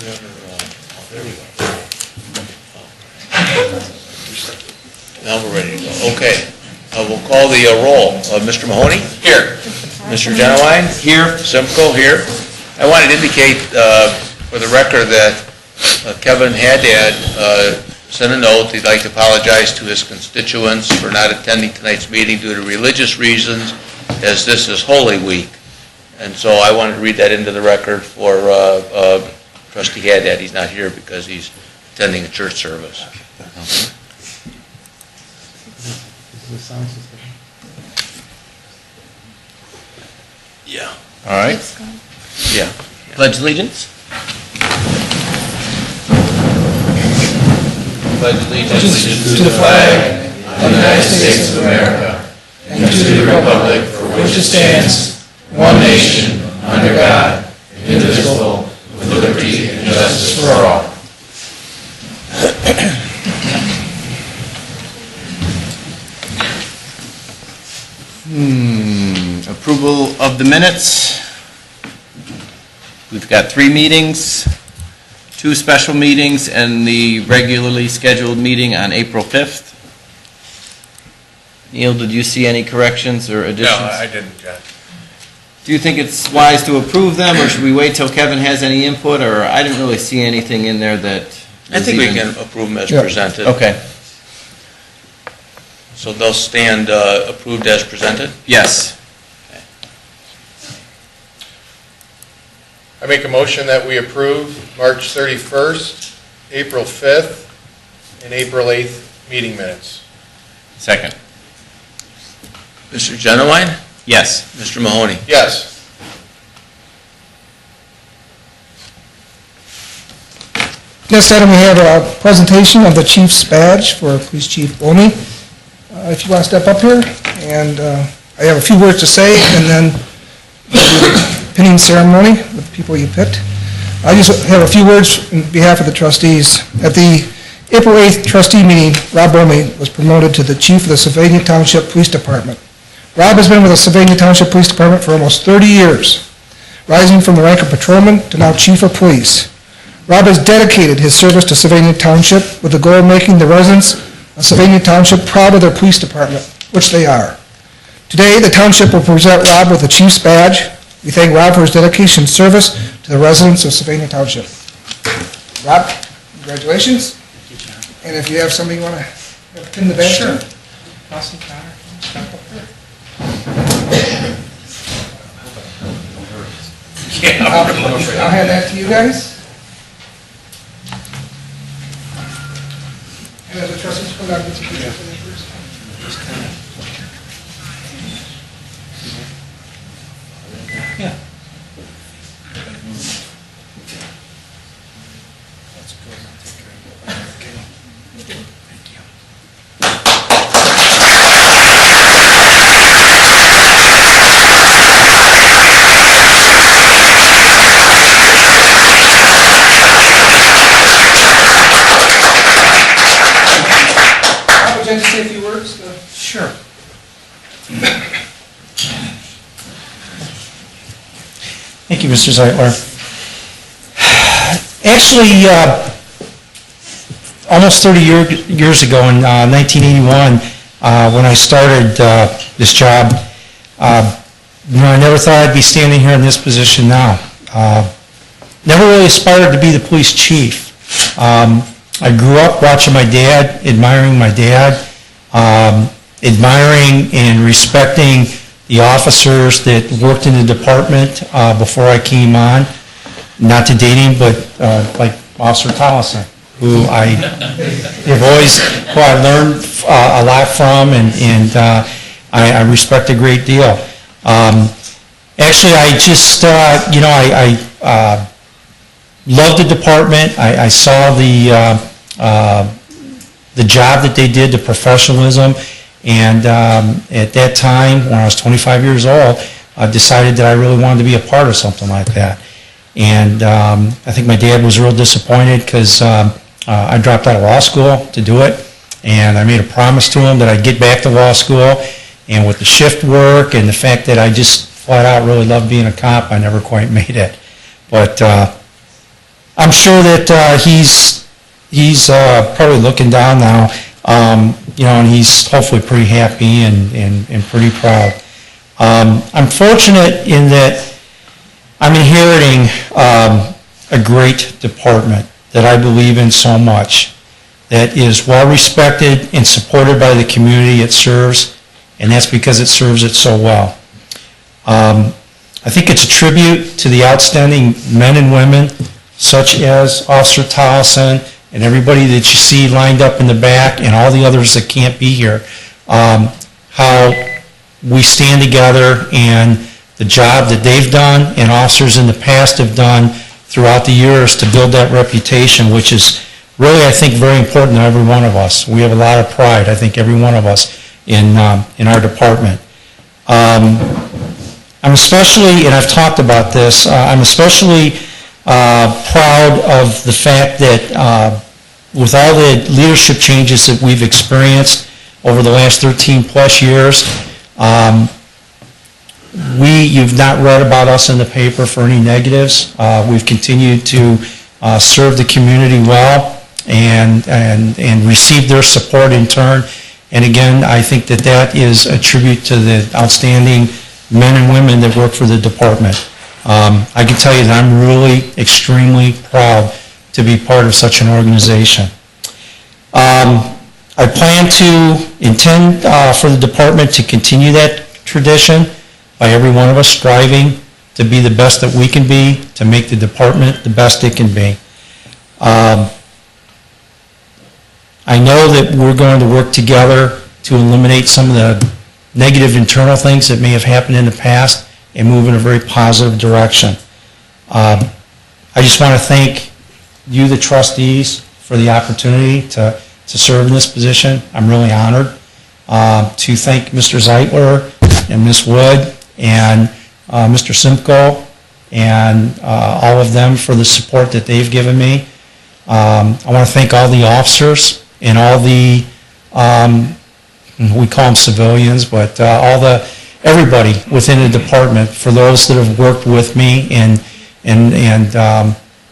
There we go. Now we're ready to go. Okay. We'll call the roll. Mr. Mahoney? Here. Mr. Genowine? Here. Simcoe? Here. I wanted to indicate for the record that Kevin Haddad sent a note. He'd like to apologize to his constituents for not attending tonight's meeting due to religious reasons, as this is Holy Week. And so I wanted to read that into the record for Trustee Haddad. He's not here because he's attending a church service. Yeah. All right. Yeah. Pledge allegiance. Pledge allegiance to the flag of the United States of America and to the republic for which it stands, one nation, under God, indivisible, with liberty and justice for all. Approval of the minutes. We've got 3 meetings, 2 special meetings, and the regularly scheduled meeting on April 5th. Neil, did you see any corrections or additions? No, I didn't, John. Do you think it's wise to approve them, or should we wait till Kevin has any input? Or I didn't really see anything in there that... I think we can approve them as presented. Okay. So they'll stand approved as presented? Yes. I make a motion that we approve March 31st, April 5th, and April 8th meeting minutes. Second. Mr. Genowine? Yes. Mr. Mahoney? Yes. Next item, we have a presentation of the chief's badge for Police Chief Boney. If you want to step up here, and I have a few words to say, and then we'll do the pinning ceremony with the people you picked. I just have a few words on behalf of the trustees. At the April 8th trustee meeting, Rob Boney was promoted to the chief of the Sylvania Township Police Department. Rob has been with the Sylvania Township Police Department for almost 30 years, rising from the rank of patrolman to now chief of police. Rob has dedicated his service to Sylvania Township with the goal of making the residents of Sylvania Township proud of their police department, which they are. Today, the township will present Rob with the chief's badge. We thank Rob for his dedication and service to the residents of Sylvania Township. Rob, congratulations. And if you have somebody you want to pin the badge to? Awesome, Connor. Step up there. I'll hand that to you guys. And as the trustees come down, get some pictures for them first. Yeah. That's good. I'll take care of it. Okay. Thank you. Would you like to say a few words? Sure. Thank you, Mr. Zeitler. Actually, almost 30 years ago in 1981, when I started this job, I never thought I'd be standing here in this position now. Never really aspired to be the police chief. I grew up watching my dad, admiring my dad, admiring and respecting the officers that worked in the department before I came on. Not to date him, but like Officer Tollison, who I learned a lot from, and I respect a great deal. Actually, I just, I loved the department. I saw the job that they did, the professionalism, and at that time, when I was 25 years old, I decided that I really wanted to be a part of something like that. And I think my dad was real disappointed because I dropped out of law school to do it, and I made a promise to him that I'd get back to law school, and with the shift work and the fact that I just flat out really loved being a cop, I never quite made it. But I'm sure that he's probably looking down now, and he's hopefully pretty happy and pretty proud. I'm fortunate in that I'm inheriting a great department that I believe in so much, that is well-respected and supported by the community it serves, and that's because it serves it so well. I think it's a tribute to the outstanding men and women, such as Officer Tolleson and everybody that you see lined up in the back, and all the others that can't be here, how we stand together, and the job that they've done and officers in the past have done throughout the years to build that reputation, which is really, I think, very important to every one of us. We have a lot of pride, I think, every one of us in our department. I'm especially, and I've talked about this, I'm especially proud of the fact that with all the leadership changes that we've experienced over the last 13 plus years, you've not read about us in the paper for any negatives. We've continued to serve the community well and receive their support in turn. And again, I think that that is a tribute to the outstanding men and women that work for the department. I can tell you that I'm really extremely proud to be part of such an organization. I intend for the department to continue that tradition by every one of us striving to be the best that we can be, to make the department the best it can be. I know that we're going to work together to eliminate some of the negative internal things that may have happened in the past and move in a very positive direction. I just want to thank you, the trustees, for the opportunity to serve in this position. I'm really honored. To thank Mr. Zeitler and Ms. Wood and Mr. Simcoe and all of them for the support that they've given me. I want to thank all the officers and all the, we call them civilians, but everybody within the department, for those that have worked with me and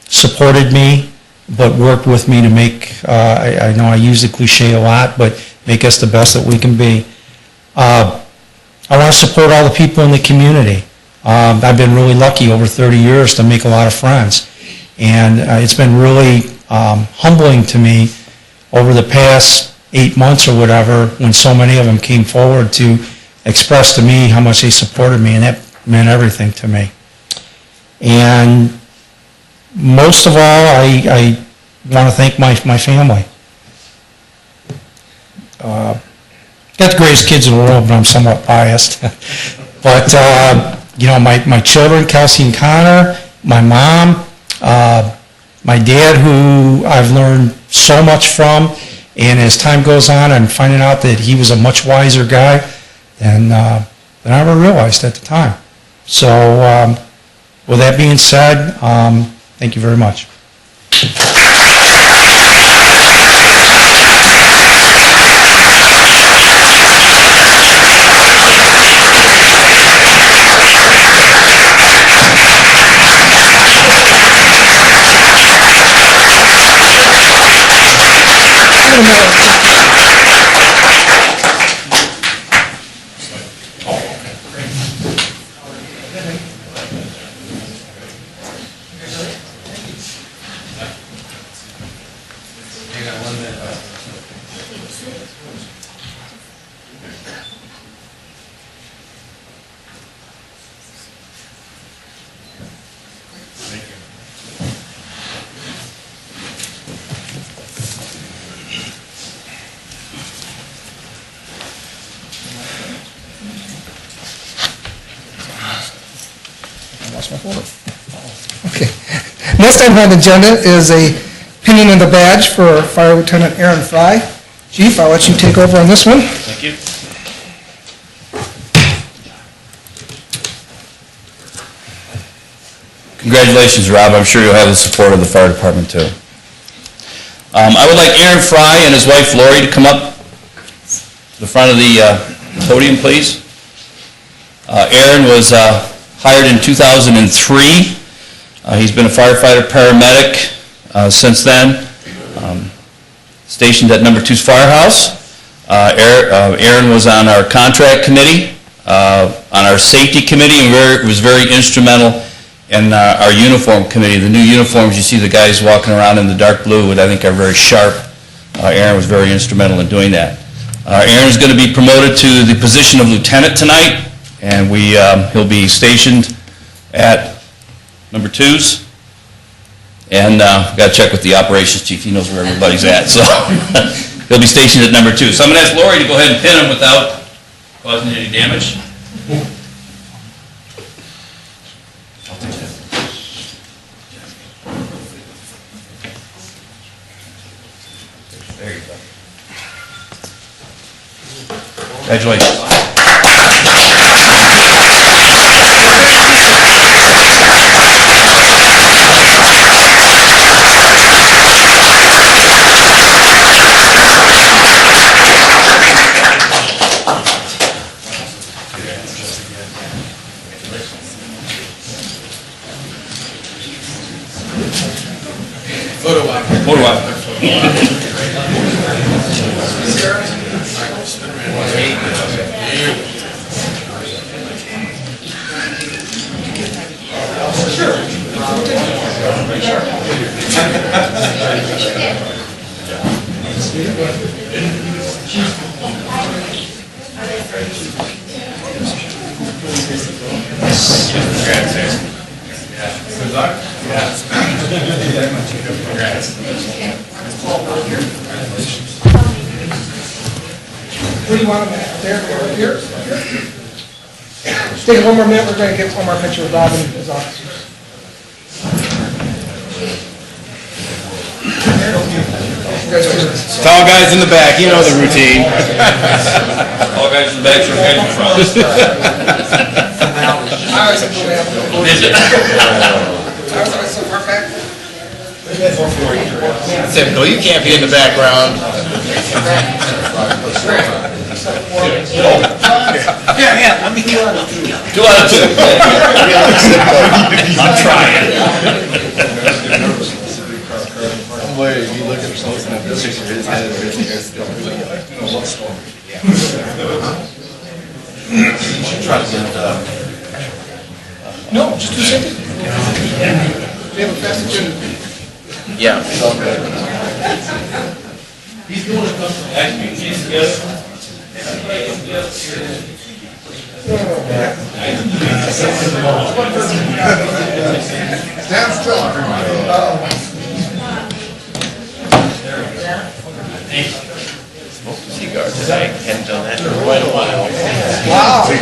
supported me, but worked with me to make, I know I use the cliche a lot, but make us the best that we can be. I want to support all the people in the community. I've been really lucky over 30 years to make a lot of friends. And it's been really humbling to me over the past 8 months or whatever, when so many of them came forward to express to me how much they supported me, and that meant everything to me. And most of all, I want to thank my family. Got the greatest kids in the world, but I'm somewhat biased. But, my children, Kelsey and Connor, my mom, my dad, who I've learned so much from, and as time goes on, I'm finding out that he was a much wiser guy than I ever realized at the time. So, with that being said, thank you very much. Okay. Next item on the agenda is a pinning of the badge for Fire Lieutenant Aaron Fry. Chief, I'll let you take over on this one. Thank you. Congratulations, Rob. I'm sure you'll have the support of the fire department, too. I would like Aaron Fry and his wife, Lori, to come up to the front of the podium, please. Aaron was hired in 2003. He's been a firefighter, paramedic, since then. Stationed at number 2's firehouse. Aaron was on our contract committee, on our safety committee, and was very instrumental in our uniform committee. The new uniforms, you see the guys walking around in the dark blue, which I think are very sharp. Aaron was very instrumental in doing that. Aaron is going to be promoted to the position of lieutenant tonight, and he'll be stationed at number 2's. And got to check with the operations chief. He knows where everybody's at, so he'll be stationed at number 2. So I'm going to ask Lori to go ahead and pin him without causing any damage. There you go. Congratulations. Photo op. Good luck. Where do you want them at? There, here? Just take one more minute, we're going to get one more picture of Robin and his officers. Tall guys in the back, you know the routine. All guys in the back, short guys in front. Simple, you can't be in the background. Yeah, I mean, 2 out of 2. I'm trying. Boy, if you look at close enough, this picture, his head and everything is still really No, just do something. They have a fast agenda. Yeah. Stand still, everybody. Cigar today, hadn't done that for quite a while. Wow. I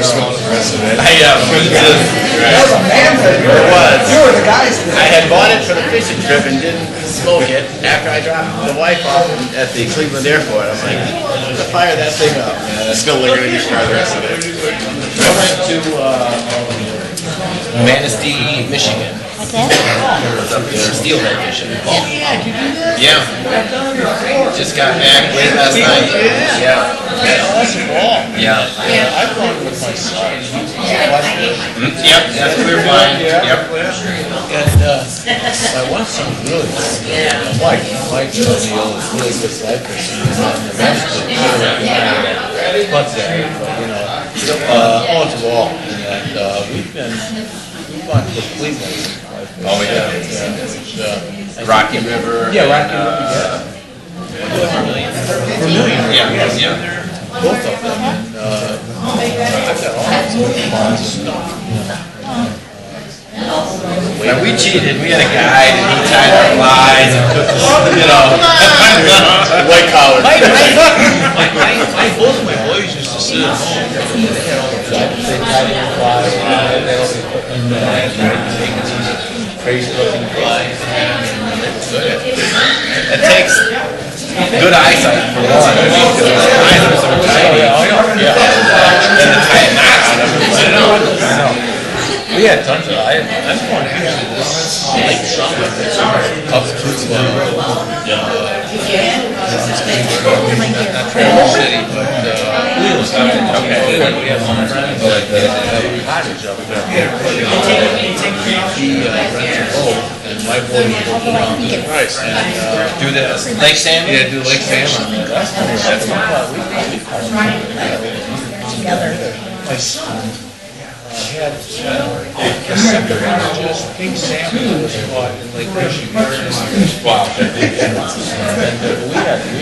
That was a man thing. It was. You were the guys. I had bought it for the fishing trip and didn't smoke it. After I dropped the wife off at the Cleveland airport, I'm like, I'm gonna fire that thing up. still lingering in your car the rest of it. I went to Manistee, Michigan. What's that? Up there, steelhead fishing. Yeah. Just got back late last night. Yeah. Yeah. I've gone with my son. Yep, that's what we were flying. Yep. And my one son's really good. Mike O'Neill is really good flight person. But all to all. And we've gone to Cleveland. Oh, yeah. Rocky River. Yeah, Rocky River, Vermilion. Yeah. Both of them. And I've got all kinds of stuff. When we cheated, we had a guide and he tied our flies and cooked us, white collar. Both of my boys used to sit at home. They tied in flies, they all be putting in crazy looking flies. It takes good eyesight for one. Because the flies are so tiny. And to tie a knot on them, I don't know. We had tons of, I'm going to this late summer, up to, not Traverse City, but, okay, we have one friend, but, cottage up there. He rents a boat, and my boy goes around the price, and, Do the Lake Salmon? yeah, do Lake Salmon. That's had just pink salmon that was caught in Lake Michigan. Wow. We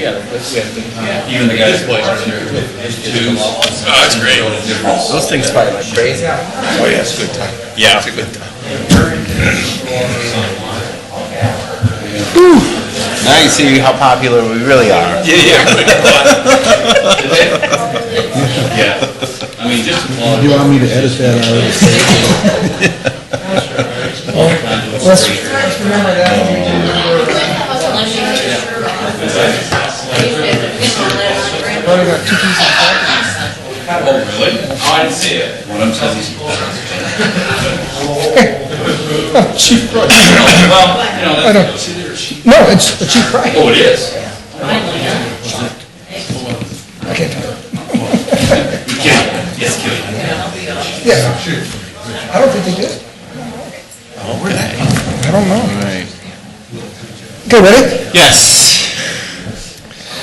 had a good time. Even the guys. This place was there too. Oh, that's great. Those things fight like crazy. Oh, yeah, it's a good time. Yeah. It's a good time. Now you see how popular we really are. Yeah. Yeah. I mean, just. You want me to edit that out? Let's remember that when we do Probably got 2 pieces of copies. Oh, really? Oh, I didn't see it. One of them says he's. Cheap price. Well, you know, I don't, no, it's a cheap price. oh, it is. I can't tell you. Yes, kidding. Yeah. I don't think they did. I don't know. Right. Okay, ready? Yes.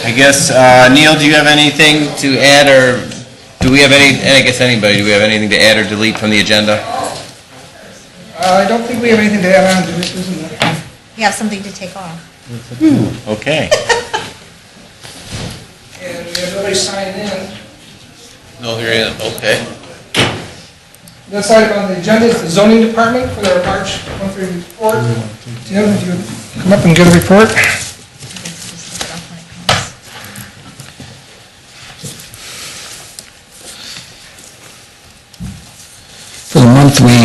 I guess, Neil, do you have anything to add, or do we have any, and I guess anybody, do we have anything to add or delete from the agenda? I don't think we have anything to add on to this, isn't it? You have something to take off. Okay. And we have nobody signing in. No, here I am, okay. Next item on the agenda is the zoning department for their March monthly report. Tim, if you would come up and get a report. For the month, we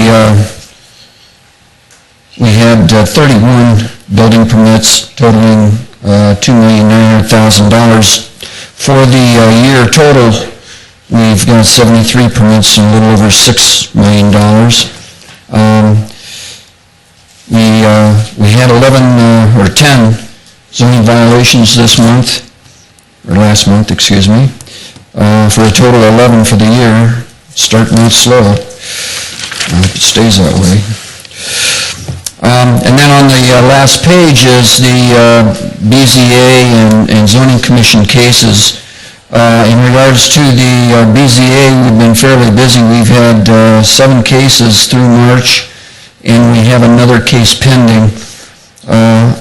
had 31 building permits totaling $2,900,000. For the year total, we've got 73 permits and a little over $6 million. We had 11 or 10 zoning violations this month, or last month, excuse me, for a total of 11 for the year. Starting out slow. I hope it stays that way. And then on the last page is the BZA and zoning commission cases. In regards to the BZA, we've been fairly busy. We've had 7 cases through March, and we have another case pending.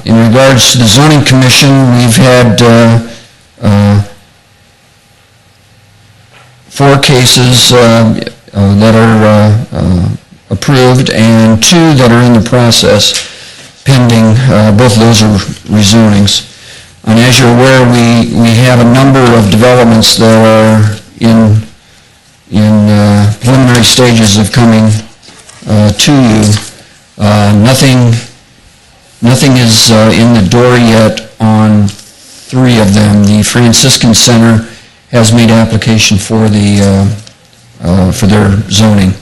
In regards to the zoning commission, we've had 4 cases that are approved and 2 that are in the process pending. Both of those are rezonings. And as you're aware, we have a number of developments that are in preliminary stages of coming to you. Nothing is in the door yet on 3 of them. The Franciscan Center has made application for their zoning.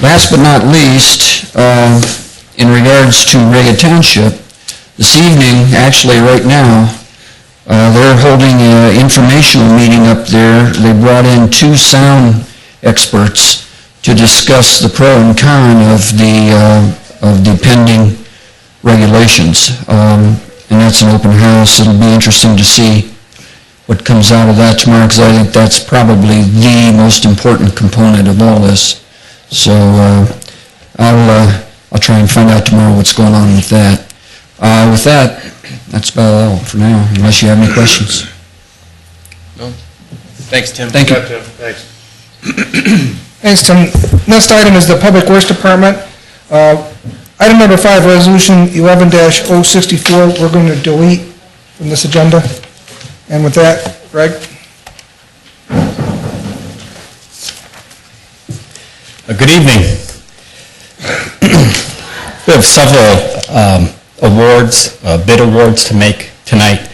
Last but not least, in regards to Reagan Township, this evening, actually right now, they're holding an informational meeting up there. They brought in 2 sound experts to discuss the pro and con of the pending regulations. And that's an open house. It'll be interesting to see what comes out of that tomorrow, because I think that's probably the most important component of all this. So I'll try and find out tomorrow what's going on with that. With that, that's about all for now, unless you have any questions. No? Thanks, Tim. Thank you. Thanks. Thanks, Tim. Next item is the Public Works Department. Item number 5, Resolution 11-064, we're going to delete from this agenda. And with that, Greg? Good evening. We have several awards, bid awards to make tonight.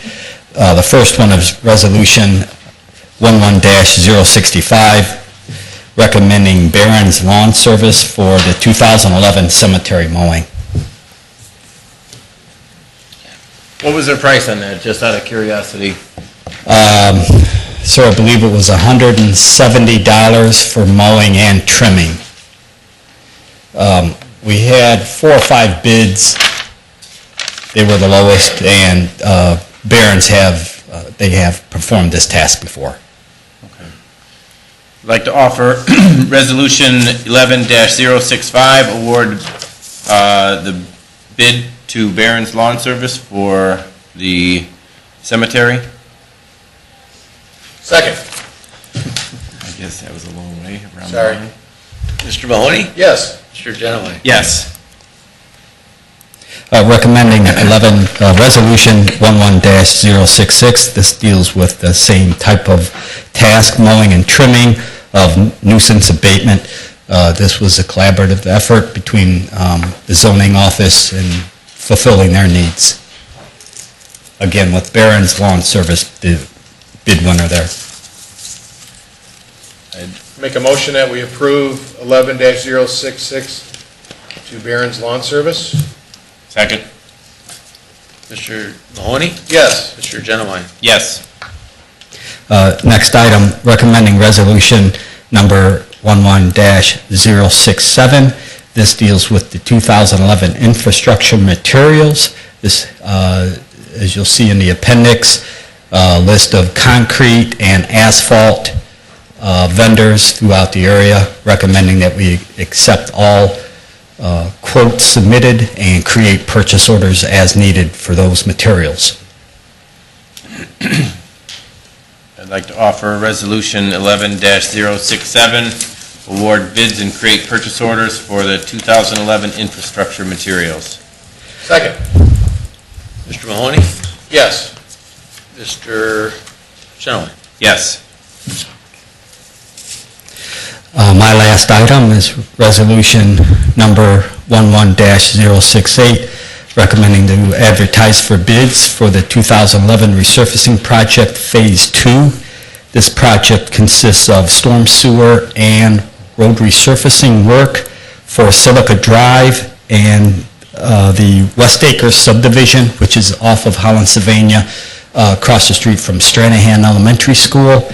The first one is Resolution 11-065. recommending Barron's Lawn Service for the 2011 cemetery mowing. What was their price on that, just out of curiosity? Sir, I believe it was $170 for mowing and trimming. We had 4 or 5 bids. They were the lowest, and Barron's they have performed this task before. I'd like to offer Resolution 11-065, award the bid to Barron's Lawn Service for the cemetery. Second. I guess that was a long way around. Sorry. Mr. Mahoney? Yes. Mr. Genowine? Yes. Recommending Resolution 11-066. This deals with the same type of task, mowing and trimming of nuisance abatement. This was a collaborative effort between the zoning office and fulfilling their needs. Again, with Barron's Lawn Service, the bid winner there. Make a motion that we approve 11-066 to Barron's Lawn Service. Second. Mr. Mahoney? Yes. Mr. Genowine? Yes. Next item, recommending resolution number 11-067. This deals with the 2011 infrastructure materials. This, as you'll see in the appendix, list of concrete and asphalt vendors throughout the area, recommending that we accept all quotes submitted and create purchase orders as needed for those materials. I'd like to offer Resolution 11-067, award bids and create purchase orders for the 2011 infrastructure materials. Second. Mr. Mahoney? Yes. Mr. Genowine? Yes. My last item is resolution number 11-068, recommending to advertise for bids for the 2011 resurfacing project Phase 2. This project consists of storm sewer and road resurfacing work for Silica Drive and the West Acres subdivision, which is off of Holland, Sylvania, across the street from Stranahan Elementary School.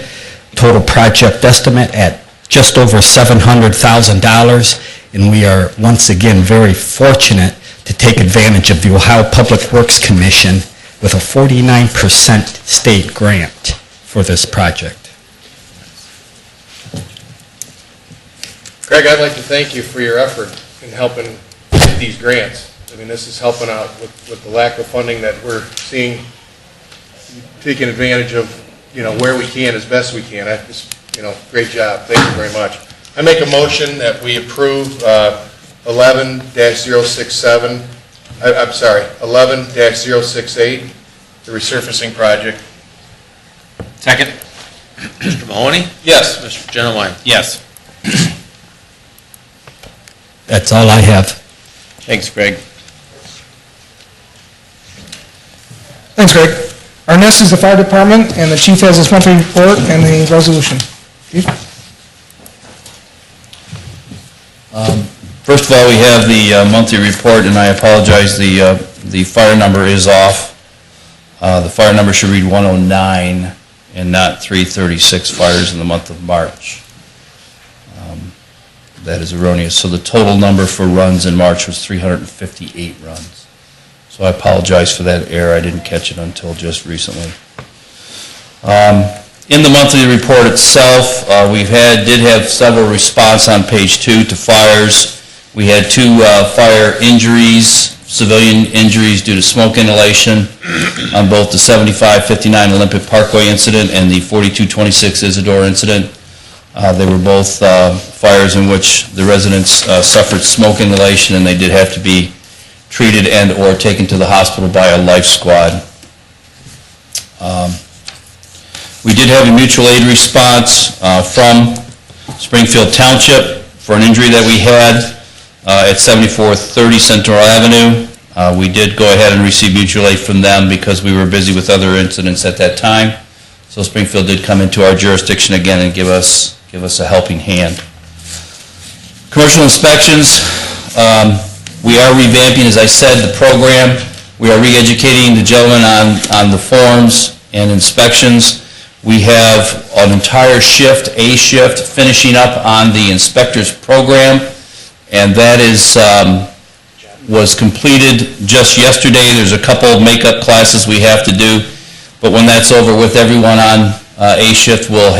Total project estimate at just over $700,000, and we are once again very fortunate to take advantage of the Ohio Public Works Commission with a 49% state grant for this project. Greg, I'd like to thank you for your effort in helping get these grants. I mean, this is helping out with the lack of funding that we're seeing, taking advantage of, where we can as best we can. Great job. Thank you very much. I make a motion that we approve 11-067, I'm sorry, 11-068, the resurfacing project. Second. Mr. Mahoney? Yes. Mr. Genowine? Yes. That's all I have. Thanks, Greg. Thanks, Greg. Our next is the fire department, and the chief has his monthly report and the resolution. Chief? First of all, we have the monthly report, and I apologize, the fire number is off. The fire number should read 109 and not 336 fires in the month of March. That is erroneous. So the total number for runs in March was 358 runs. So I apologize for that error. I didn't catch it until just recently. In the monthly report itself, we did have several response on page 2 to fires. We had 2 fire injuries, civilian injuries due to smoke inhalation on both the 7559 Olympic Parkway incident and the 4226 Isidore incident. They were both fires in which the residents suffered smoke inhalation, and they did have to be treated and or taken to the hospital by a life squad. We did have a mutual aid response from Springfield Township for an injury that we had at 7430 Central Avenue. We did go ahead and receive mutual aid from them because we were busy with other incidents at that time. So Springfield did come into our jurisdiction again and give us a helping hand. Commercial inspections, we are revamping, as I said, the program. We are re-educating the gentleman on the forms and inspections. We have an entire shift, A shift, finishing up on the inspector's program, and that was completed just yesterday. There's a couple of makeup classes we have to do, but when that's over with, everyone on A shift will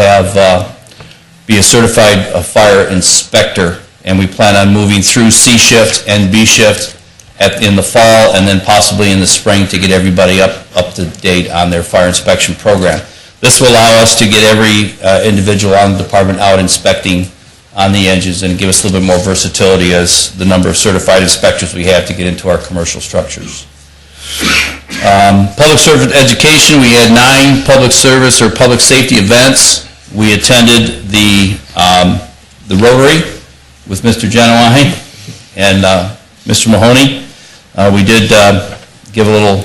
be a certified fire inspector, and we plan on moving through C shift and B shift in the fall, and then possibly in the spring to get everybody up to date on their fire inspection program. This will allow us to get every individual on the department out inspecting on the engines and give us a little bit more versatility as the number of certified inspectors we have to get into our commercial structures. Public service education, we had 9 public service or public safety events. We attended the Rotary with Mr. Genowine and Mr. Mahoney. We did give a little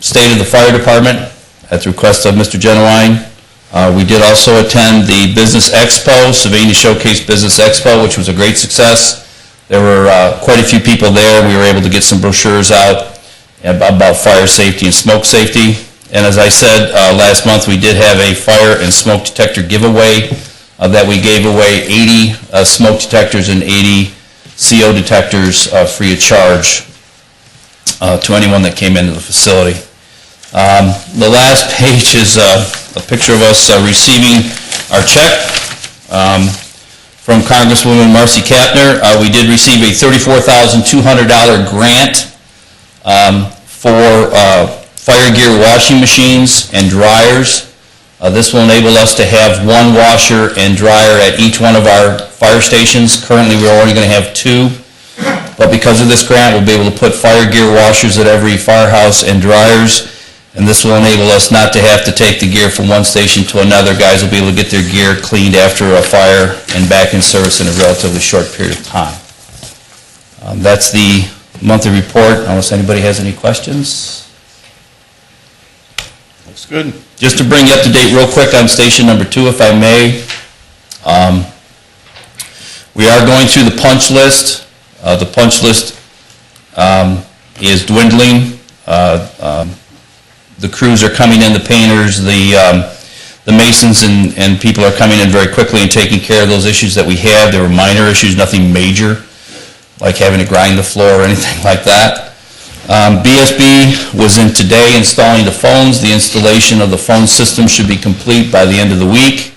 state of the fire department at the request of Mr. Genowine. We did also attend the Business Expo, Sylvania Showcase Business Expo, which was a great success. There were quite a few people there. We were able to get some brochures out about fire safety and smoke safety. And as I said, last month we did have a fire and smoke detector giveaway that we gave away 80 smoke detectors and 80 CO detectors free of charge to anyone that came into the facility. The last page is a picture of us receiving our check from Congresswoman Marcy Kapner. We did receive a $34,200 grant for fire gear washing machines and dryers. This will enable us to have 1 washer and dryer at each one of our fire stations. Currently, we're only going to have 2, but because of this grant, we'll be able to put fire gear washers at every firehouse and dryers. And this will enable us not to have to take the gear from one station to another. Guys will be able to get their gear cleaned after a fire and back in service in a relatively short period of time. That's the monthly report, unless anybody has any questions. Looks good. Just to bring you up to date real quick on station number 2, if I may. We are going through the punch list. The punch list is dwindling. The crews are coming in, the painters, the masons and people are coming in very quickly and taking care of those issues that we had. There were minor issues, nothing major, like having to grind the floor or anything like that. BSB was in today installing the phones. The installation of the phone system should be complete by the end of the week.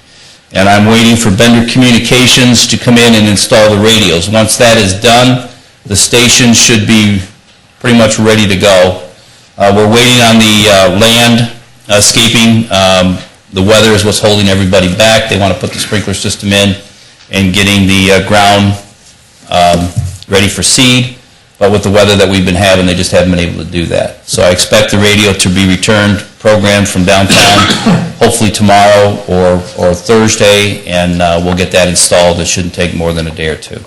And I'm waiting for Bender Communications to come in and install the radios. Once that is done, the station should be pretty much ready to go. We're waiting on the landscaping. The weather is what's holding everybody back. They want to put the sprinkler system in and getting the ground ready for seed. But with the weather that we've been having, they just haven't been able to do that. So I expect the radio to be returned, programmed from downtown, hopefully tomorrow or Thursday, and we'll get that installed. It shouldn't take more than a day or 2.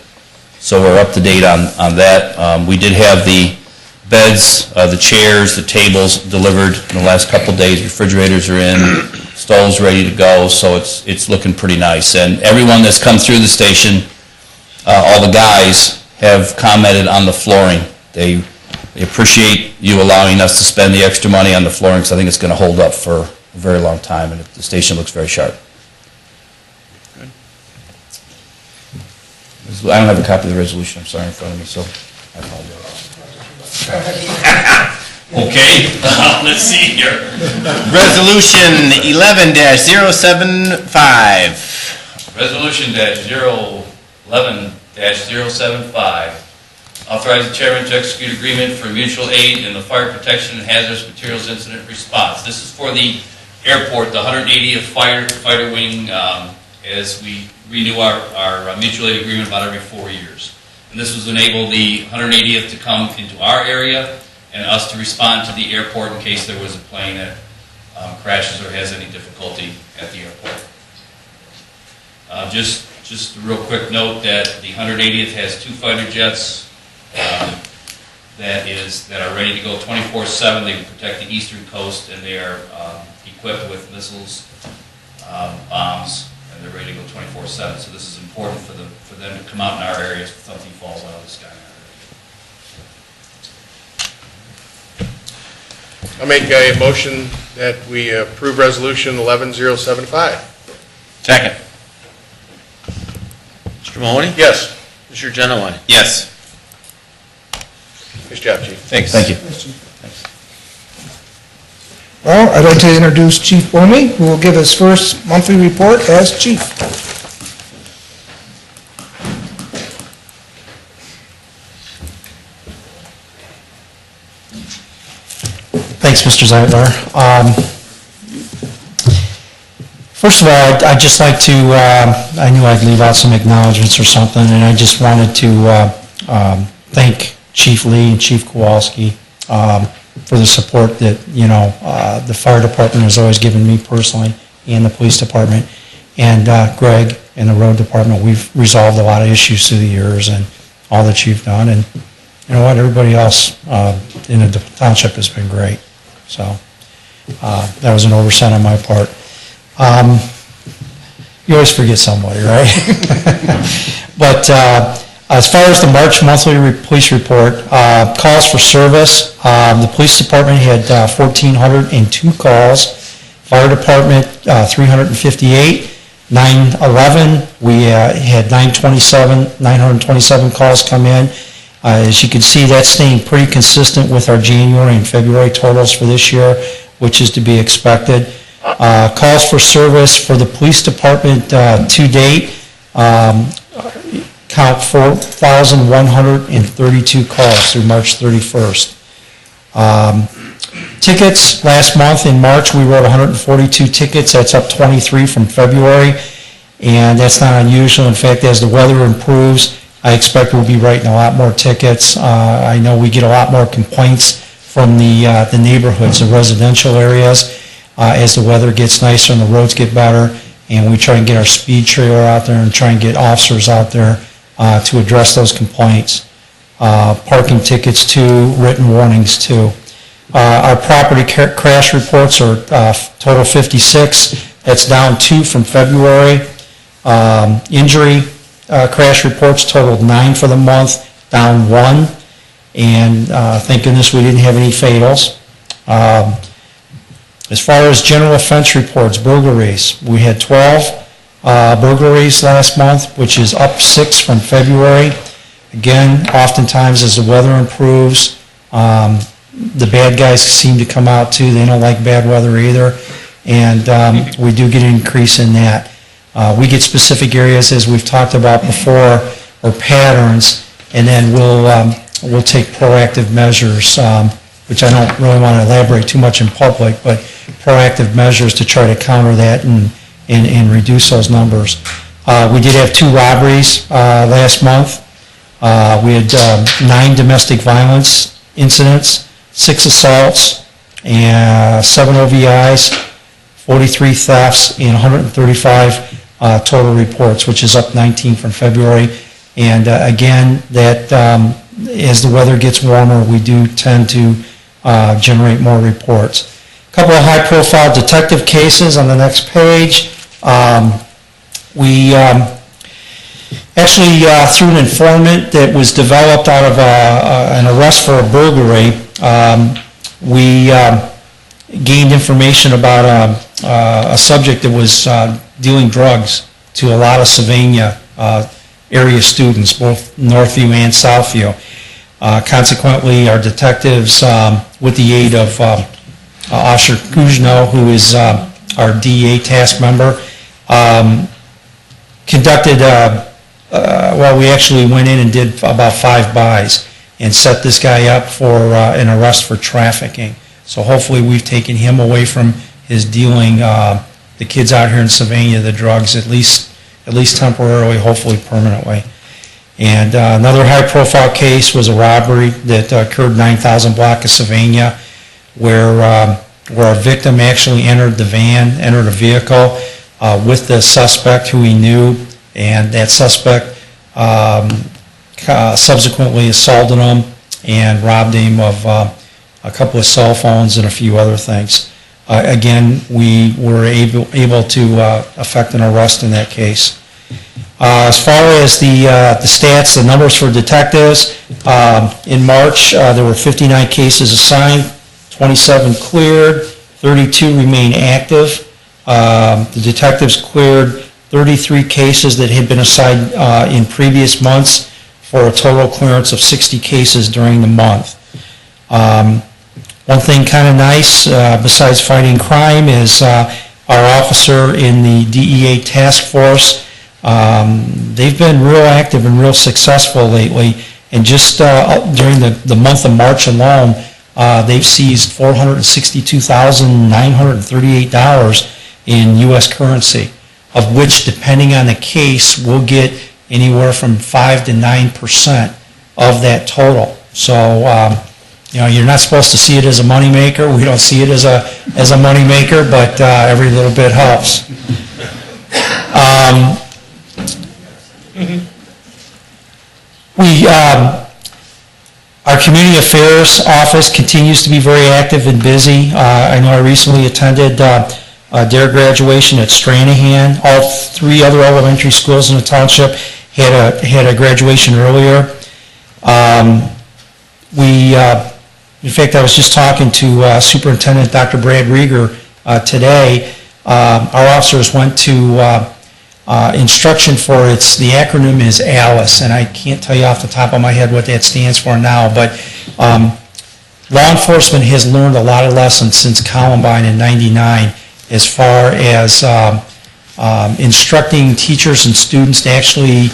So we're up to date on that. We did have the beds, the chairs, the tables delivered in the last couple of days. Refrigerators are in, stoves ready to go, so it's looking pretty nice. And everyone that's come through the station, all the guys, have commented on the flooring. They appreciate you allowing us to spend the extra money on the flooring, because I think it's going to hold up for a very long time, and the station looks very sharp. Good. I don't have a copy of the resolution, I'm sorry, in front of me, so I apologize. Okay, let's see here. Resolution 11-075. Resolution -011-075. Authorize the chairman to execute agreement for mutual aid in the fire protection and hazardous materials incident response. This is for the airport, the 180th fighter wing, as we renew our mutual aid agreement about every 4 years. And this was enable the 180th to come into our area and us to respond to the airport in case there was a plane that crashes or has any difficulty at the airport. Just a real quick note that the 180th has 2 fighter jets that are ready to go 24/7. They protect the eastern coast, and they are equipped with missiles, bombs, and they're ready to go 24/7. So this is important for them to come out in our areas if something falls out of the sky. I make a motion that we approve Resolution 11075. Second. Mr. Mahoney? Yes. Mr. Genowine? Yes. Nice job, Chief. Thanks. Thank you. Well, I'd like to introduce Chief Boney, who will give his first monthly report as chief. Thanks, Mr. Zeitler. First of all, I'd just like to, I knew I'd leave out some acknowledgements or something, and I just wanted to thank Chief Lee and Chief Kowalski for the support that, the fire department has always given me personally, and the police department, and Greg and the road department. We've resolved a lot of issues through the years, and all that you've done, and you know what, everybody else in the township has been great. So that was an oversight on my part. You always forget somebody, right? But as far as the March monthly police report, calls for service, the police department had 1,402 calls, fire department 358, 911, we had 927 calls come in. As you can see, that's staying pretty consistent with our January and February totals for this year, which is to be expected. Calls for service for the police department to date count 4,132 calls through March 31st. Tickets, last month in March, we wrote 142 tickets. That's up 23 from February, and that's not unusual. In fact, as the weather improves, I expect we'll be writing a lot more tickets. I know we get a lot more complaints from the neighborhoods, the residential areas, as the weather gets nicer and the roads get better, and we try and get our speed trailer out there and try and get officers out there to address those complaints. Parking tickets too, written warnings too. Our property crash reports are total 56. That's down 2 from February. Injury crash reports totaled 9 for the month, down 1. And thank goodness we didn't have any fatals. As far as general offense reports, burglaries, we had 12 burglaries last month, which is up 6 from February. Again, oftentimes as the weather improves, the bad guys seem to come out too. They don't like bad weather either. And we do get an increase in that. We get specific areas, as we've talked about before, or patterns, and then we'll take proactive measures, which I don't really want to elaborate too much in public, but proactive measures to try to counter that and reduce those numbers. We did have 2 robberies last month. We had 9 domestic violence incidents, 6 assaults, and 7 OVIs, 43 thefts, and 135 total reports, which is up 19 from February. And again, that as the weather gets warmer, we do tend to generate more reports. A couple of high-profile detective cases on the next page. We actually, through an informant that was developed out of an arrest for a burglary, we gained information about a subject that was dealing drugs to a lot of Sylvania area students, both Northview and Southview. Consequently, our detectives, with the aid of Officer Kuzno, who is our DEA task member, conducted, we actually went in and did about 5 buys and set this guy up for an arrest for trafficking. So hopefully we've taken him away from his dealing the kids out here in Sylvania the drugs, at least temporarily, hopefully permanently. And another high-profile case was a robbery that occurred 9,000 block of Sylvania, where a victim actually entered a vehicle with the suspect who he knew, and that suspect subsequently assaulted him and robbed him of a couple of cell phones and a few other things. again, we were able to effect an arrest in that case. As far as the stats, the numbers for detectives, in March, there were 59 cases assigned, 27 cleared, 32 remain active. The detectives cleared 33 cases that had been assigned in previous months for a total clearance of 60 cases during the month. One thing kind of nice, besides fighting crime, is our officer in the DEA task force. They've been real active and real successful lately, and just during the month of March alone, they've seized $462,938 in U.S. currency, of which, depending on the case, we'll get anywhere from 5 to 9% of that total. So, you're not supposed to see it as a moneymaker. We don't see it as a moneymaker, but every little bit helps. Our Community Affairs Office continues to be very active and busy. I know I recently attended their graduation at Stranahan. All 3 other elementary schools in the township had a graduation earlier. In fact, I was just talking to Superintendent Dr. Brad Rieger today. Our officers went to instruction for the acronym is ALICE, and I can't tell you off the top of my head what that stands for now, but law enforcement has learned a lot of lessons since Columbine in '99 as far as instructing teachers and students to actually,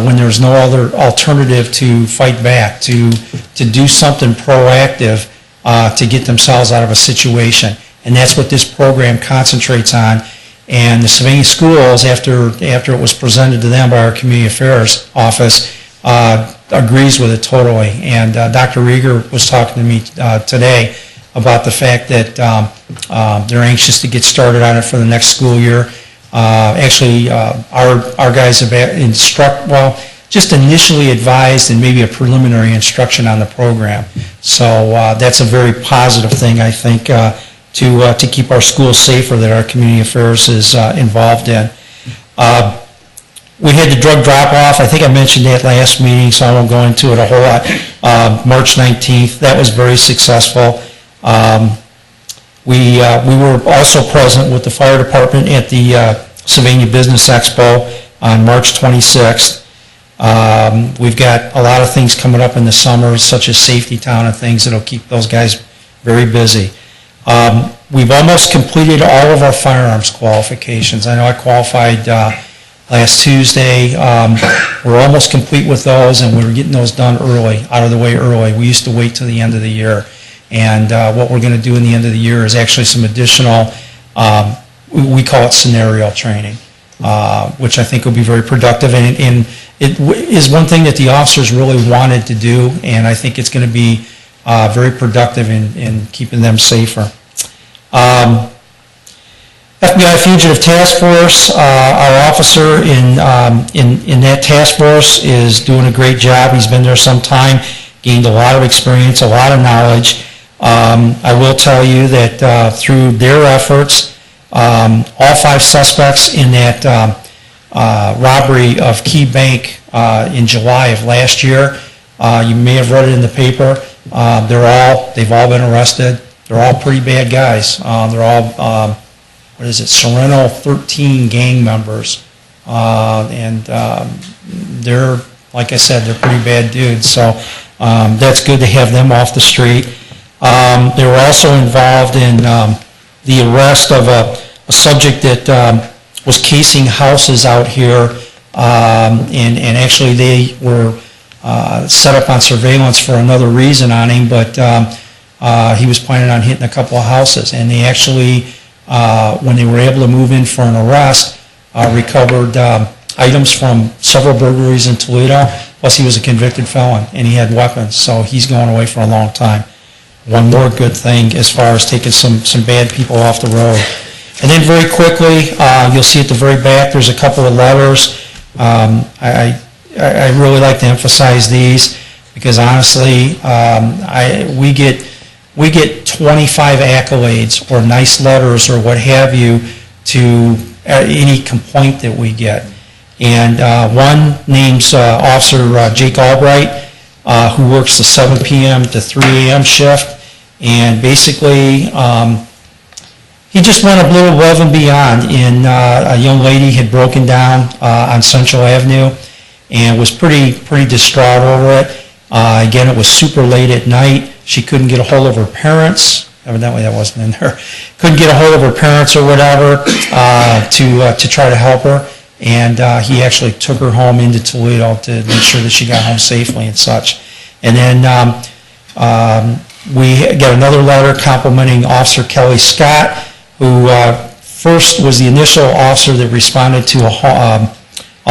when there's no other alternative, to fight back, to do something proactive to get themselves out of a situation. And that's what this program concentrates on. And the Sylvania schools, after it was presented to them by our Community Affairs Office, agrees with it totally. And Dr. Rieger was talking to me today about the fact that they're anxious to get started on it for the next school year. Actually, our guys have just initially advised and maybe a preliminary instruction on the program. So that's a very positive thing, I think, to keep our schools safer that our Community Affairs is involved in. We had the drug drop-off. I think I mentioned that last meeting, so I won't go into it a whole lot. March 19th, that was very successful. We were also present with the fire department at the Sylvania Business Expo on March 26th. We've got a lot of things coming up in the summer, such as Safety Town and things that'll keep those guys very busy. We've almost completed all of our firearms qualifications. I know I qualified last Tuesday. We're almost complete with those, and we're getting those done early, out of the way early. We used to wait till the end of the year. And what we're going to do in the end of the year is actually some additional, we call it scenario training, which I think will be very productive. And it is one thing that the officers really wanted to do, and I think it's going to be very productive in keeping them safer. FBI Fugitive Task Force, our officer in that task force is doing a great job. He's been there some time, gained a lot of experience, a lot of knowledge. I will tell you that through their efforts, all 5 suspects in that robbery of Key Bank in July of last year, you may have read it in the paper, they've all been arrested. They're all pretty bad guys. They're all, Sereno 13 gang members. And they're, like I said, they're pretty bad dudes. So that's good to have them off the street. They were also involved in the arrest of a subject that was casing houses out here, and actually they were set up on surveillance for another reason on him, but he was planning on hitting a couple of houses, and they actually, when they were able to move in for an arrest, recovered items from several burglaries in Toledo, plus he was a convicted felon, and he had weapons, so he's going away for a long time. One more good thing as far as taking some bad people off the road. And then very quickly, you'll see at the very back, there's a couple of letters. I really like to emphasize these because honestly, we get 25 accolades or nice letters or what have you to any complaint that we get. And one names Officer Jake Albright, who works the 7 p.m. to 3 a.m. shift. And basically, he just went a little above and beyond. And a young lady had broken down on Central Avenue and was pretty distraught over it. Again, it was super late at night. She couldn't get a hold of her parents. Evidently, that wasn't in there. Couldn't get a hold of her parents or whatever to try to help her. And he actually took her home into Toledo to make sure that she got home safely and such. And then we got another letter complimenting Officer Kelly Scott, who first was the initial officer that responded to a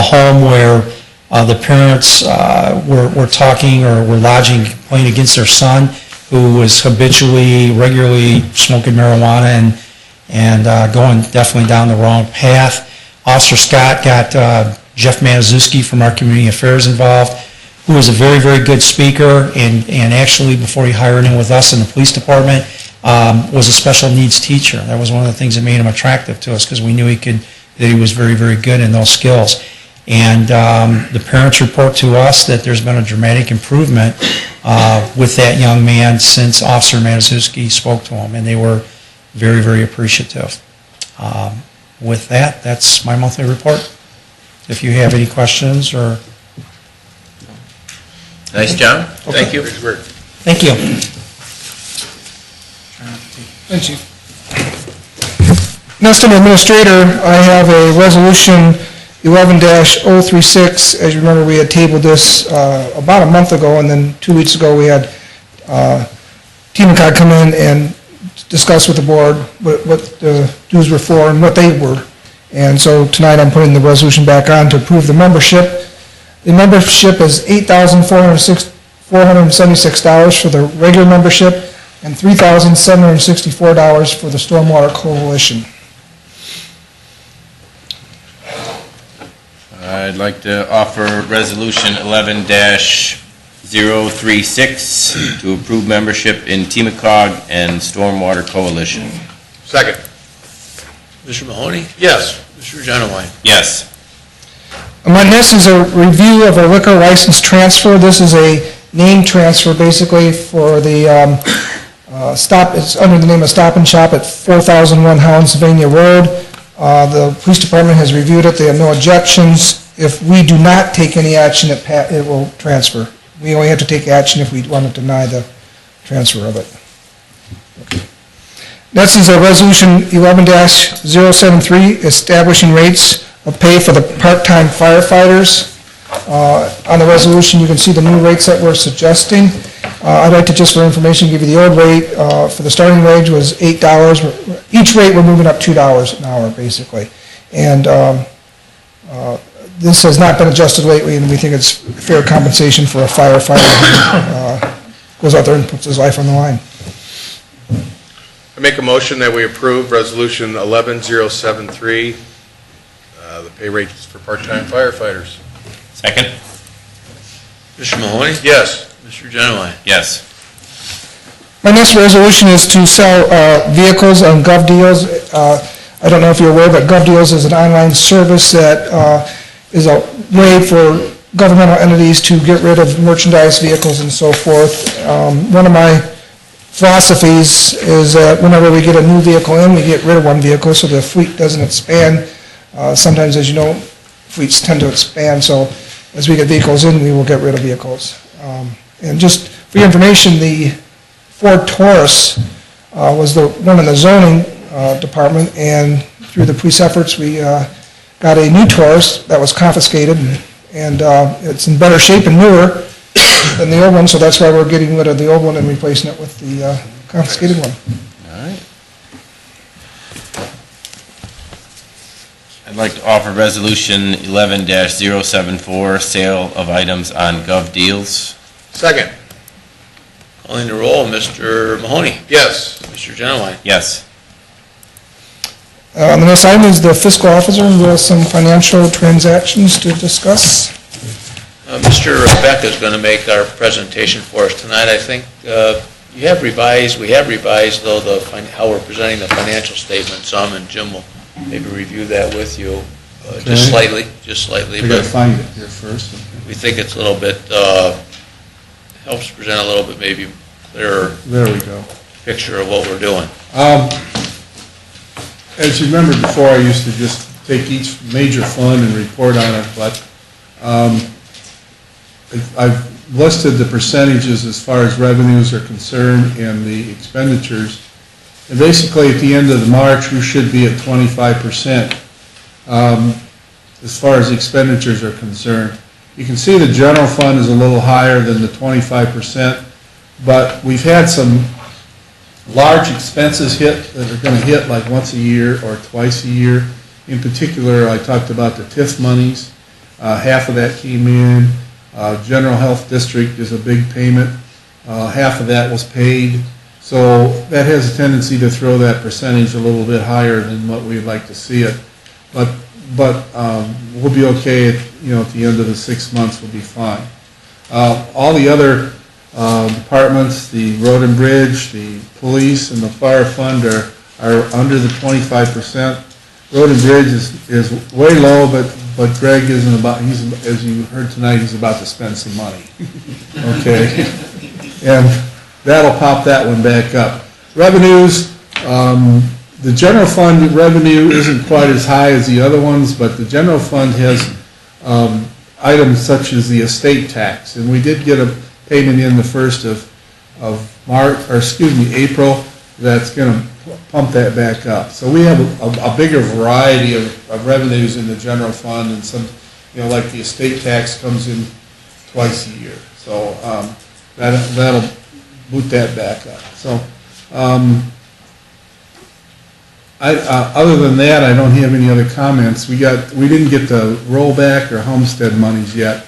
home where the parents were talking or were lodging a complaint against their son, who was habitually, regularly smoking marijuana and going definitely down the wrong path. Officer Scott got Jeff Matuszewski from our Community Affairs involved, who was a very, very good speaker, and actually, before he hired him with us in the police department, was a special needs teacher. That was one of the things that made him attractive to us, because we knew that he was very, very good in those skills. And the parents report to us that there's been a dramatic improvement with that young man since Officer Matuszewski spoke to him, and they were very, very appreciative. With that, that's my monthly report. If you have any questions or... Nice job. Thank you. Thank you. Thank you. Next, on Administrator, I have a resolution 11-036. As you remember, we had tabled this about a month ago, and then 2 weeks ago we had TMCOG come in and discuss with the board what the dues were for and what they were. And so tonight I'm putting the resolution back on to approve the membership. The membership is $8,476 for the regular membership and $3,764 for the Stormwater Coalition. I'd like to offer Resolution 11-036 to approve membership in TMCOG and Stormwater Coalition. Second. Mr. Mahoney? Yes. Mr. Genowine? Yes. This is a review of a liquor license transfer. This is a name transfer basically for the it's under the name of Stop and Shop at 4001 Pennsylvania Road. The police department has reviewed it. They have no objections. If we do not take any action, it will transfer. We only have to take action if we want to deny the transfer of it. Next is a resolution 11-073, establishing rates of pay for the part-time firefighters. On the resolution, you can see the new rates that we're suggesting. I'd like to, just for information, give you the old rate. For the starting wage was $8. Each rate we're moving up $2 an hour, basically. And this has not been adjusted lately, and we think it's fair compensation for a firefighter who goes out there and puts his life on the line. I make a motion that we approve Resolution 11-073, the pay rates for part-time firefighters. Second? Mr. Mahoney? Yes. Mr. Genowine? Yes. My next resolution is to sell vehicles on GovDeals. I don't know if you're aware, but GovDeals is an online service that is a way for governmental entities to get rid of merchandise, vehicles, and so forth. One of my philosophies is that whenever we get a new vehicle in, we get rid of one vehicle so the fleet doesn't expand. Sometimes, as you know, fleets tend to expand, so as we get vehicles in, we will get rid of vehicles. And just for your information, the Ford Taurus was the one in the zoning department, and through the police efforts, we got a new Taurus that was confiscated, and it's in better shape and newer than the old one, so that's why we're getting rid of the old one and replacing it with the confiscated one. All right. I'd like to offer Resolution 11-074, sale of items on GovDeals. Second. Calling the roll, Mr. Mahoney? Yes. Mr. Genowine? Yes. The next item is the fiscal officer, who has some financial transactions to discuss. Mr. Beck is going to make our presentation for us tonight, I think. You have revised, we have revised, though, how we're presenting the financial statement some, and Jim will maybe review that with you, just slightly, I gotta but find it here first. we think it's a little bit, helps present a little bit maybe clearer There we go. picture of what we're doing. As you remember before, I used to just take each major fund and report on it, but I've listed the percentages as far as revenues are concerned and the expenditures. And basically, at the end of the March, we should be at 25% as far as expenditures are concerned. You can see the general fund is a little higher than the 25%, but we've had some large expenses hit that are going to hit like once a year or twice a year. In particular, I talked about the TIF monies. Half of that came in. General Health District is a big payment. Half of that was paid. So that has a tendency to throw that percentage a little bit higher than what we'd like to see it. But we'll be okay at the end of the 6 months, we'll be fine. All the other departments, the road and bridge, the police, and the fire fund are under the 25%. Road and bridge is way low, but Greg isn't about, as you heard tonight, he's about to spend some money. Okay? And that'll pop that one back up. Revenues, the general fund revenue isn't quite as high as the other ones, but the general fund has items such as the estate tax. And we did get a payment in the 1st of April, that's going to pump that back up. So we have a bigger variety of revenues in the general fund, and some, like the estate tax comes in twice a year. So that'll boot that back up. So other than that, I don't have any other comments. We didn't get the rollback or homestead monies yet.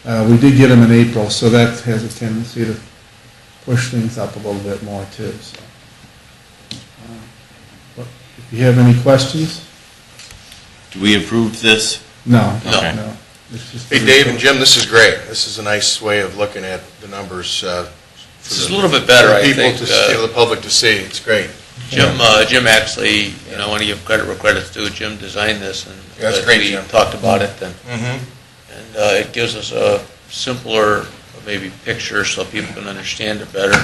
We did get them in April, so that has a tendency to push things up a little bit more too. So, if you have any questions? Do we approve this? No. Okay. No. It's just Hey, Dave and Jim, this is great. This is a nice way of looking at the numbers. This is a little bit better, I think. For the public to see. It's great. Jim actually, I want to give credit where credit's due. Jim designed this, and That's great, we Jim. talked about it, and Mm-hmm. it gives us a simpler, maybe picture so people can understand it better,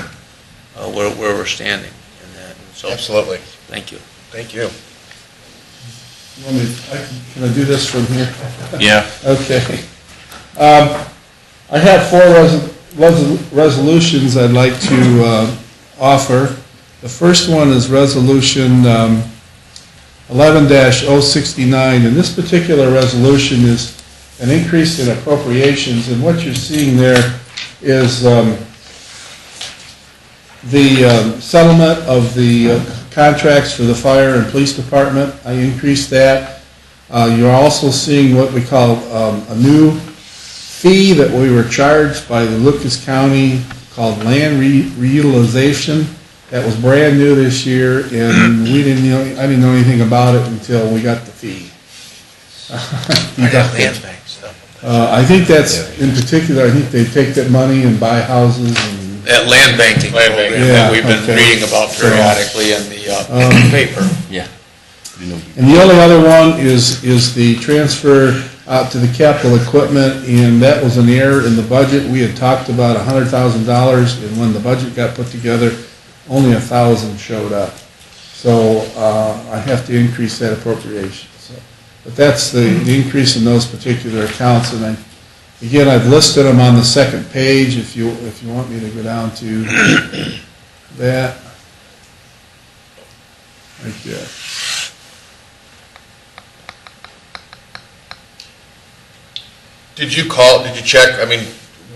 where we're standing in that. And so, Absolutely. thank you. Thank you. Can I do this from here? Yeah. Okay. I have 4 resolutions I'd like to offer. The first one is Resolution 11-069, and this particular resolution is an increase in appropriations, and what you're seeing there is the settlement of the contracts for the fire and police department. I increased that. You're also seeing what we call a new fee that we were charged by the Lucas County called land reutilization. That was brand new this year, and I didn't know anything about it until we got the fee. Land bank stuff. I think that's, in particular, I think they take that money and buy houses and... That land banking program that we've been reading about periodically in the paper. Yeah. And the only other one is the transfer out to the capital equipment, and that was an error in the budget. We had talked about $100,000, and when the budget got put together, only 1,000 showed up. So I have to increase that appropriation. So, but that's the increase in those particular accounts, and again, I've listed them on the second page if you want me to go down to that. Right there. Did you check,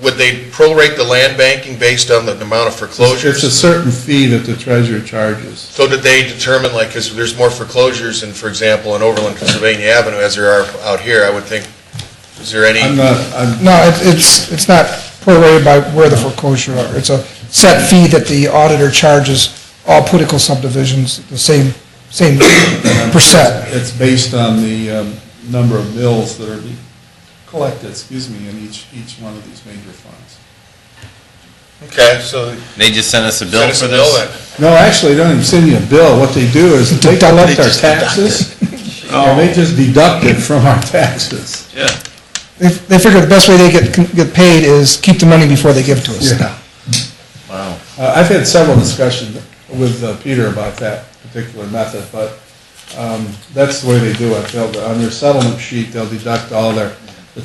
would they prorate the land banking based on the amount of foreclosures? It's a certain fee that the treasurer charges. So did they determine, because there's more foreclosures in, for example, in Overland, Pennsylvania Avenue, as there are out here, I would think, is there any? No, it's not prorated by where the foreclosure are. It's a set fee that the auditor charges all political subdivisions, the same percent. It's based on the number of bills that are being collected, in each one of these major funds. Okay, so They just sent us a bill send us for a bill this? then. No, actually, they don't even send you a bill. What they do is they collect our taxes, and they just deduct it from our taxes. Yeah. They figure the best way they get paid is keep the money before they give it to us. Yeah. Wow. I've had several discussions with Peter about that particular method, but that's the way they do it. On their settlement sheet, they'll deduct all the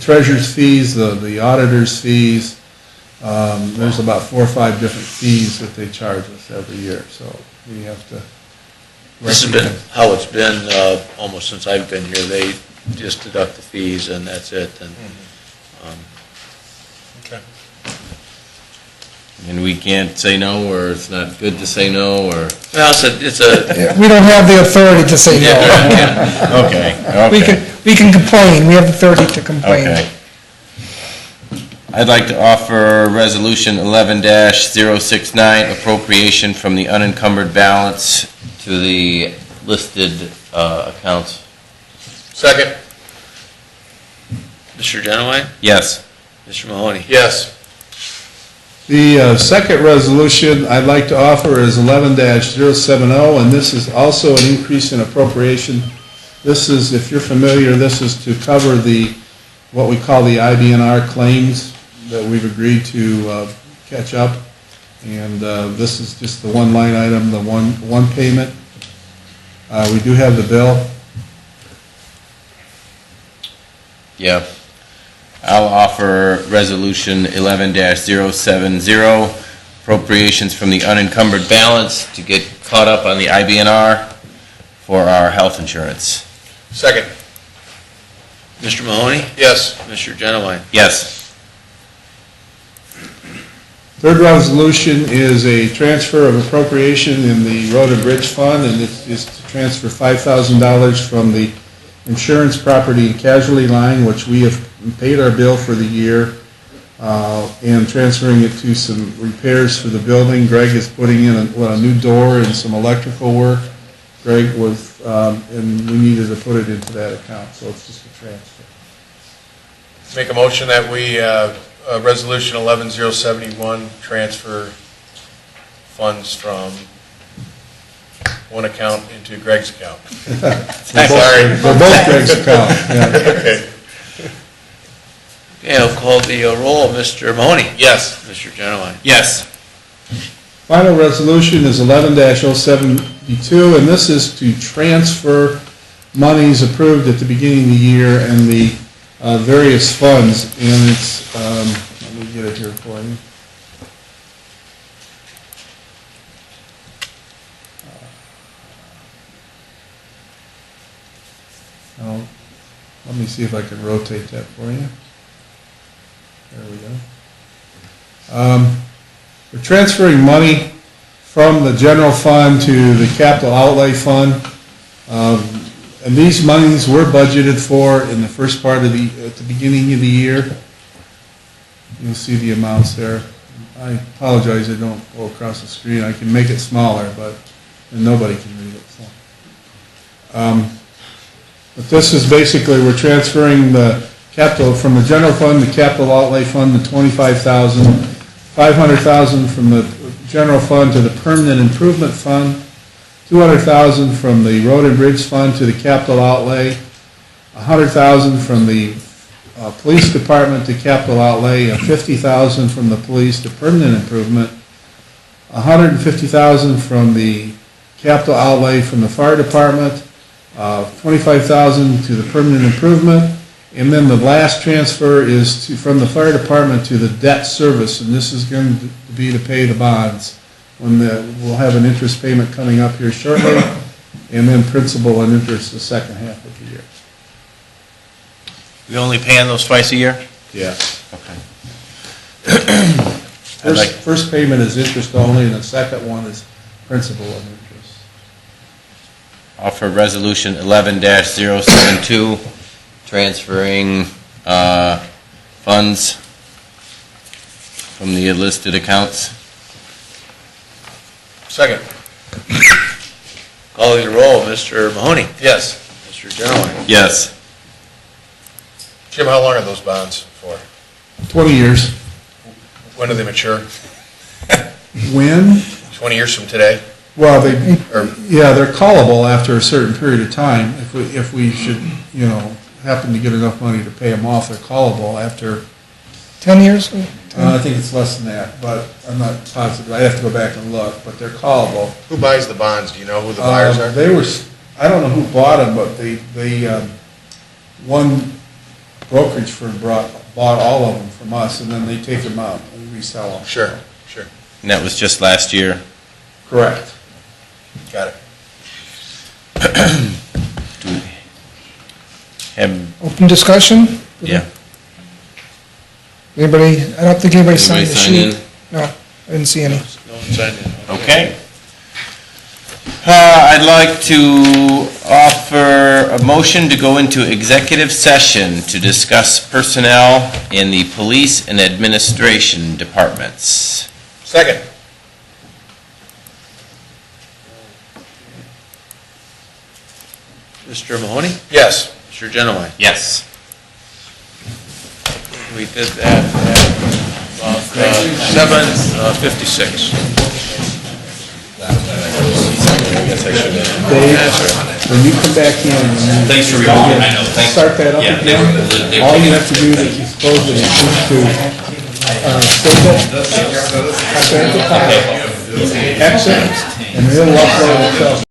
treasurer's fees, the auditor's fees. There's about 4 or 5 different fees that they charge us every year, so we have to. This has been how it's been almost since I've been here. They just deduct the fees and that's it. And Okay. And we can't say no, or it's not good to say no, or? well, it's a We don't have the authority to say no. Okay, We can complain, we have the authority to complain. Okay. I'd like to offer Resolution 11-069, appropriation from the unencumbered balance to the listed accounts. Second. Mr. Genowine, Yes. Mr. Mahoney. Yes. The second resolution I'd like to offer is 11-070, and this is also an increase in appropriation. This is, if you're familiar, this is to cover what we call the IBNR claims that we've agreed to catch up. And this is just the one line item, the one payment. We do have the bill. Yeah. I'll offer Resolution 11-070, appropriations from the unencumbered balance to get caught up on the IBNR for our health insurance. Second. Mr. Mahoney, Yes. Mr. Genowine. Yes. Third resolution is a transfer of appropriation in the Road and Bridge Fund, and it is to transfer $5,000 from the insurance, property, and casualty line, which we have paid our bill for the year, and transferring it to some repairs for the building. Greg is putting in a new door and some electrical work. Greg was, and we needed to put it into that account, so it's just a transfer. Make a motion that we, Resolution 11-071, transfer funds from one account into Greg's account. Sorry. They're both Greg's account, yeah. Okay. Okay, I'll call the roll. Mr. Mahoney. Yes. Mr. Genowine. Yes. Final resolution is 11-072, and this is to transfer monies approved at the beginning of the year and the various funds, and it's, let me get it here for you. Let me see if I can rotate that for you. There we go. We're transferring money from the general fund to the capital outlay fund. And these monies were budgeted for in the first part of at the beginning of the year. You'll see the amounts there. I apologize, I don't go across the screen. I can make it smaller, but nobody can read it. So. But this is basically, we're transferring the capital from the general fund, the capital outlay fund, the $25,000, $500,000 from the general fund to the permanent improvement fund, $200,000 from the road and bridge fund to the capital outlay, $100,000 from the police department to capital outlay, and $50,000 from the police to permanent improvement, $150,000 from the capital outlay from the fire department, $25,000 to the permanent improvement, and then the last transfer is from the fire department to the debt service, and this is going to be to pay the bonds. We'll have an interest payment coming up here shortly, and then principal and interest the second half of the year. We only pay on those twice a year? Yeah. Okay. First payment is interest only, and the second one is principal and interest. Offer Resolution 11-072, transferring funds from the listed accounts. Second. Calling the roll. Mr. Mahoney. Yes. Mr. Genowine. Yes. Jim, how long are those bonds for? 20 years. When do they mature? When? 20 years from today? Well, Or- they're callable after a certain period of time. If we should, happen to get enough money to pay them off, they're callable after, 10 years? I think it's less than that, but I'm not positive. I'd have to go back and look, but they're callable. Who buys the bonds? Do you know who the buyers are? I don't know who bought them, but one brokerage firm bought all of them from us, and then they take them out and resell them. Sure. And that was just last year. Correct. Got it. Open discussion? Yeah. Anybody, I don't think anybody signed the Anybody sign sheet. No, I didn't see any. No one signed it. Okay. I'd like to offer a motion to go into executive session to discuss personnel in the police and administration departments. Second. Mr. Mahoney? Yes. Mr. Genowine? Yes. We did that at about 7:56. Dave, when you come back in, Thanks for removing, I know, thanks. start that up again, all you have to do is close it is to save it, save the file, exit, and it'll upload itself.